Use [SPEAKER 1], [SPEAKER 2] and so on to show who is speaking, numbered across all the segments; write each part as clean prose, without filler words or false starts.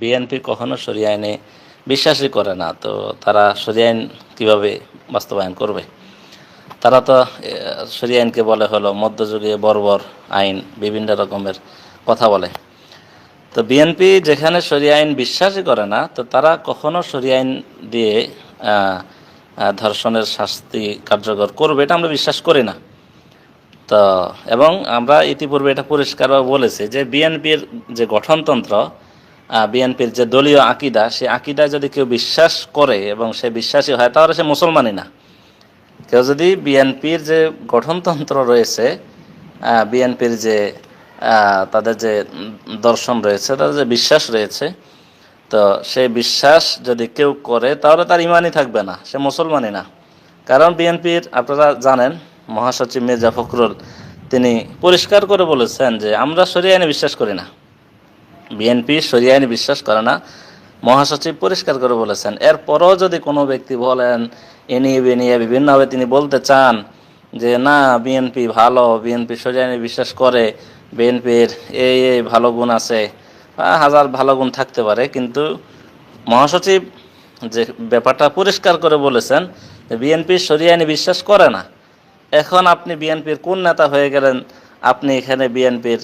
[SPEAKER 1] BNP কখনো শরিয়া আইনে বিশ্বাসই করে না, তো তারা শরিয়া আইন কীভাবে বাস্তবায়ন করবে? তারা তো শরিয়া আইনকে বলে হলো মধ্যযুগীয় বর্বর আইন, বিভিন্ন রকমের কথা বলে। তো বিএনপি যেখানে শরিয়া আইন বিশ্বাসই করে না, তো তারা কখনো শরিয়া আইন দিয়ে ধর্ষণের শাস্তি কার্যকর করবে এটা আমরা বিশ্বাস করি না। তো এবং আমরা ইতিপূর্বে এটা পরিষ্কারভাবে বলেছি যে বিএনপির যে গঠনতন্ত্র, বিএনপির যে দলীয় আকিদা, সেই আকিদা যদি কেউ বিশ্বাস করে এবং সে বিশ্বাসী হয় তাহলে সে মুসলমানই না। কেউ যদি বিএনপির যে গঠনতন্ত্র রয়েছে, বিএনপির যে তাদের যে দর্শন রয়েছে, তাদের যে বিশ্বাস রয়েছে, তো সেই বিশ্বাস যদি কেউ করে তাহলে তার ইমানই থাকবে না, সে মুসলমানই না। কারণ বিএনপির আপনারা জানেন মহাসচিব মির্জা ফখরুল তিনি পরিষ্কার করে বলেছেন যে আমরা শরিয়া আইনে বিশ্বাস করি না, বিএনপি শরিয়া আইনে বিশ্বাস করে না, মহাসচিব পরিষ্কার করে বলেছেন। এরপরও যদি কোনো ব্যক্তি বলেন এনিয়ে বেনিয়ে বিভিন্নভাবে তিনি বলতে চান যে না বিএনপি ভালো, বিএনপি শরিয়া আইনে বিশ্বাস করে, বিএনপির এই এই ভালো গুণ আছে, হাজার ভালো গুণ থাকতে পারে, কিন্তু মহাসচিব যে ব্যাপারটা পরিষ্কার করে বলেছেন যে বিএনপি শরিয়া আইনে বিশ্বাস করে না। এখন আপনি বিএনপির কোন নেতা হয়ে গেলেন? আপনি এখানে বিএনপির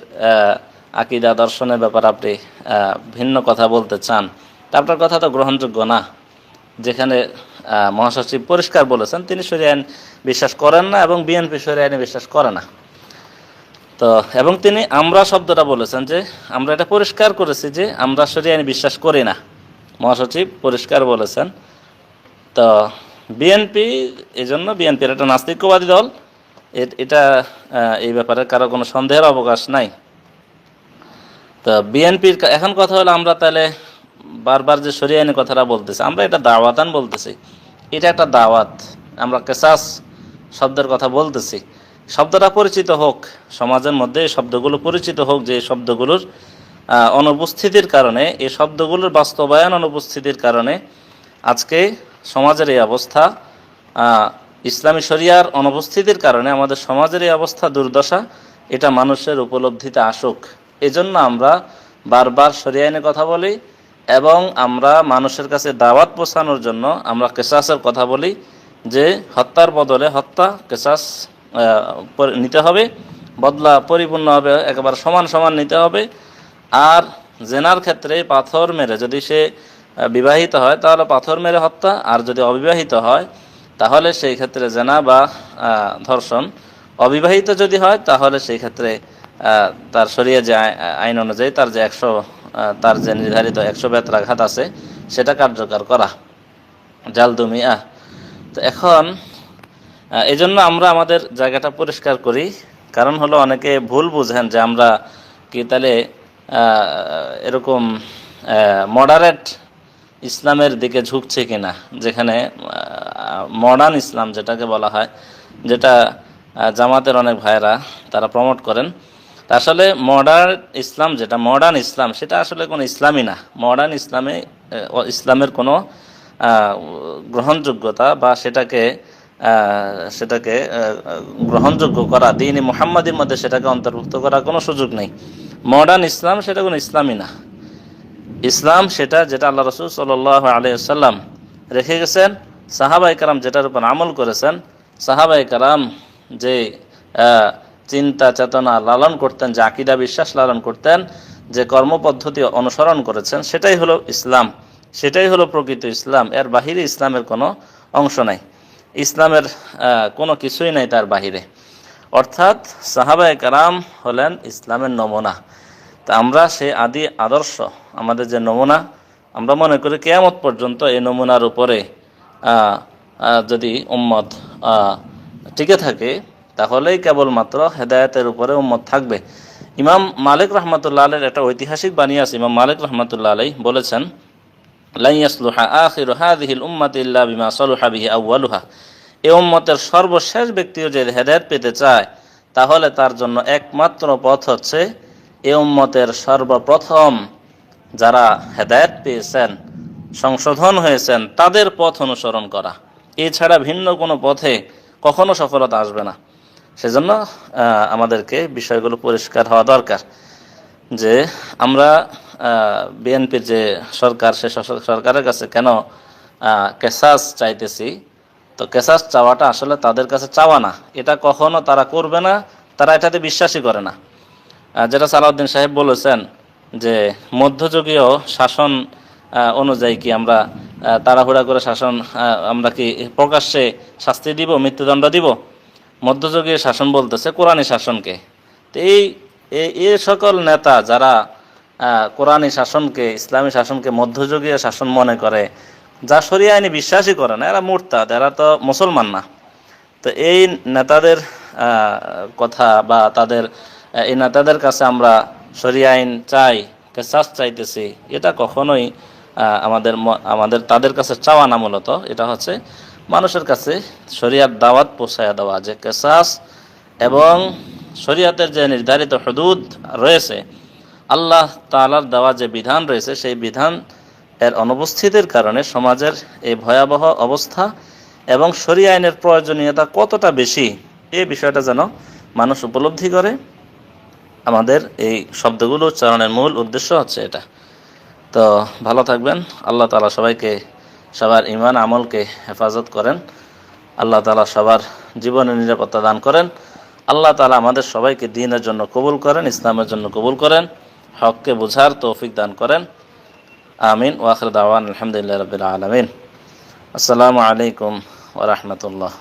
[SPEAKER 1] আকিদা দর্শনের ব্যাপারে আপনি ভিন্ন কথা বলতে চান, তা আপনার কথা তো গ্রহণযোগ্য না। যেখানে মহাসচিব পরিষ্কার বলেছেন তিনি শরিয়া আইন বিশ্বাস করেন না এবং বিএনপি শরিয়া আইনে বিশ্বাস করে না। তো এবং তিনি আমরা শব্দটা বলেছেন যে আমরা এটা পরিষ্কার করেছি যে আমরা শরিয়া আইনে বিশ্বাস করি না, মহাসচিব পরিষ্কার বলেছেন। তো বিএনপি এই জন্য বিএনপির একটা নাস্তিকবাদী দল, এটা এই ব্যাপারে কারো কোনো সন্দেহের অবকাশ নাই। তো বিএনপির এখন কথা হলো আমরা তাহলে বারবার যে শরিয়া আইনের কথাটা বলতেছি, আমরা এটা দাওয়াতান বলতেছি, এটা একটা দাওয়াত। আমরা কেসাস শব্দের কথা বলতেছি, শব্দটা পরিচিত হোক সমাজের মধ্যে, এই শব্দগুলো পরিচিত হোক, যে শব্দগুলোর অনুপস্থিতির কারণে, এই শব্দগুলোর বাস্তবায়ন অনুপস্থিতির কারণে আজকে সমাজের এই অবস্থা, ইসলামী শরিয়ার অনুপস্থিতির কারণে আমাদের সমাজের এই অবস্থা দুর্দশা, এটা মানুষের উপলব্ধিতে আসুক, এজন্য আমরা বারবার শরিয়া আইনের কথা বলি এবং আমরা মানুষের কাছে দাওয়াত পৌঁছানোর জন্য আমরা কেসাসের কথা বলি যে হত্যার বদলে হত্যা, কেসাস নিতে হবে, বদলা পরিপূর্ণভাবে একেবারে সমান সমান নিতে হবে। আর জেনার ক্ষেত্রে পাথর মেরে, যদি সে বিবাহিত হয় তাহলে পাথর মেরে হত্যা, আর যদি অবিবাহিত হয় তাহলে সেই ক্ষেত্রে জেনা বা ধর্ষণ, অবিবাহিত যদি হয় তাহলে সেই ক্ষেত্রে তার শরীয়তে যে আইন অনুযায়ী তার যে তার যে নির্ধারিত 100 বেত্রাঘাত আছে সেটা কার্যকর করা, জালদুমিয়া। তো এখন এই জন্য আমরা আমাদের জায়গাটা পরিষ্কার করি, কারণ হলো অনেকে ভুল বুঝেন যে আমরা কি তাহলে এরকম মডারেট ইসলামের দিকে ঝুঁকছে কিনা, যেখানে মডার্ন ইসলাম যেটাকে বলা হয়, যেটা জামাতের অনেক ভাইরা তারা প্রমোট করেন। আসলে মডার্ন ইসলাম, যেটা মডার্ন ইসলাম, সেটা আসলে কোনো ইসলামই না। মডার্ন ইসলামের কোনো গ্রহণযোগ্যতা বা সেটাকে গ্রহণযোগ্য করা, দ্বীন-ই মুহাম্মাদির মধ্যে সেটাকে অন্তর্ভুক্ত করার কোনো সুযোগ নেই। মডার্ন ইসলাম সেটা কোনো ইসলামই না। ইসলাম সেটা যেটা আল্লাহ রাসূল সাল্লাল্লাহু আলাইহি ওয়াসাল্লাম রেখে গেছেন, সাহাবায়ে কেরাম যেটার উপর আমল করেছেন, সাহাবায়ে কেরাম যে চিন্তা চেতনা লালন করতেন, যে আকীদা বিশ্বাস লালন করতেন, যে কর্মপদ্ধতি অনুসরণ করেছেন, সেটাই হলো ইসলাম, সেটাই হলো প্রকৃত ইসলাম। এর বাহিরে ইসলামের কোনো অংশ নাই, ইসলামের কোনো কিছুই নাই তার বাহিরে। অর্থাৎ সাহাবায়ে কেরাম হলেন ইসলামের নমুনা। তা আমরা সেই আদি আদর্শ, আমাদের যে নমুনা, আমরা মনে করি কিয়ামত পর্যন্ত এই নমুনার উপরে যদি উম্মত টিকে থাকে তাহলেই কেবলমাত্র হেদায়েতের উপরে উম্মত থাকবে। ইমাম মালিক রহমাতুল্লাহ আলাইহির একটা ঐতিহাসিক বাণী আছে। ইমাম মালিক রহমাতুল্লাহ আলাইহি বলেছেন, লা ইয়াসলুহা আখিরু হাযিহিল উম্মতি ইল্লা বিমা সালুহা বিহি আউয়ালুহা। এই উম্মতের সর্বশেষ ব্যক্তিও যদি হেদায়েত পেতে চায় তাহলে তার জন্য একমাত্র পথ হচ্ছে এই উম্মতের সর্বপ্রথম যারা হেদায়েত পেয়েছেন, সংশোধন হয়েছেন, তাদের পথ অনুসরণ করা। এছাড়া ভিন্ন কোনো পথে কখনো সফলতা আসবে না। সেজন্য আমাদেরকে বিষয়গুলো পরিষ্কার হওয়া দরকার যে আমরা বিএনপির যে সরকার, সে সরকারের কাছে কেন কেসাস চাইতেছি, তো কেসাস চাওয়াটা আসলে তাদের কাছে চাওয়া না, এটা কখনো তারা করবে না, তারা এটাতে বিশ্বাসই করে না। যেটা সালাউদ্দিন সাহেব বলেছেন যে মধ্যযুগীয় শাসন অনুযায়ী কি আমরা তাড়াহুড়া করে শাসন, আমরা কি প্রকাশ্যে শাস্তি দিব, মৃত্যুদণ্ড দিব? মধ্যযুগীয় শাসন বলতেছে কোরআনী শাসনকে। তো এই সকল নেতা যারা কোরআনী শাসনকে, ইসলামী শাসনকে মধ্যযুগীয় শাসন মনে করে, যা শরিয়া আইনে বিশ্বাসই করে না, এরা মুরতাদ, এরা তো মুসলমান না। তো এই নেতাদের কথা বা এই নেতাদের কাছে আমরা শরিয়া আইন চাই, কেসাস চাইতেছি, এটা কখনোই আমাদের তাদের কাছে চাওয়া না। মূলত এটা হচ্ছে মানুষের কাছে শরিয়ার দাওয়াত পৌঁছায়া দেওয়া, যে কেসাস এবং শরিয়াতের যে নির্ধারিত হুদুদ রয়েছে, আল্লাহ তাআলার দেওয়া যে বিধান রয়েছে, সেই বিধান এর অনুপস্থিতির কারণে সমাজের এই ভয়াবহ অবস্থা এবং শরিয়া আইনের প্রয়োজনীয়তা কতটা বেশি, এই বিষয়টা যেন মানুষ উপলব্ধি করে। আমাদের এই শব্দগুলো উচ্চারণের মূল উদ্দেশ্য হচ্ছে এটা। তো ভালো থাকবেন। আল্লাহ তাআলা সবাইকে, সবার ঈমান আমলকে হেফাজত করেন। আল্লাহ তাআলা সবার জীবনে নিরাপত্তা দান করেন। আল্লাহ তাআলা আমাদের সবাইকে দ্বীনের জন্য কবুল করেন, ইসলামের জন্য কবুল করেন, হককে বুঝার তৌফিক দান করেন। আমিন। ওয়া আখিরু দাওয়ানা আলহামদুলিল্লাহি রাব্বিল আলামিন। আসসালামু আলাইকুম ওয়া রাহমাতুল্লাহ।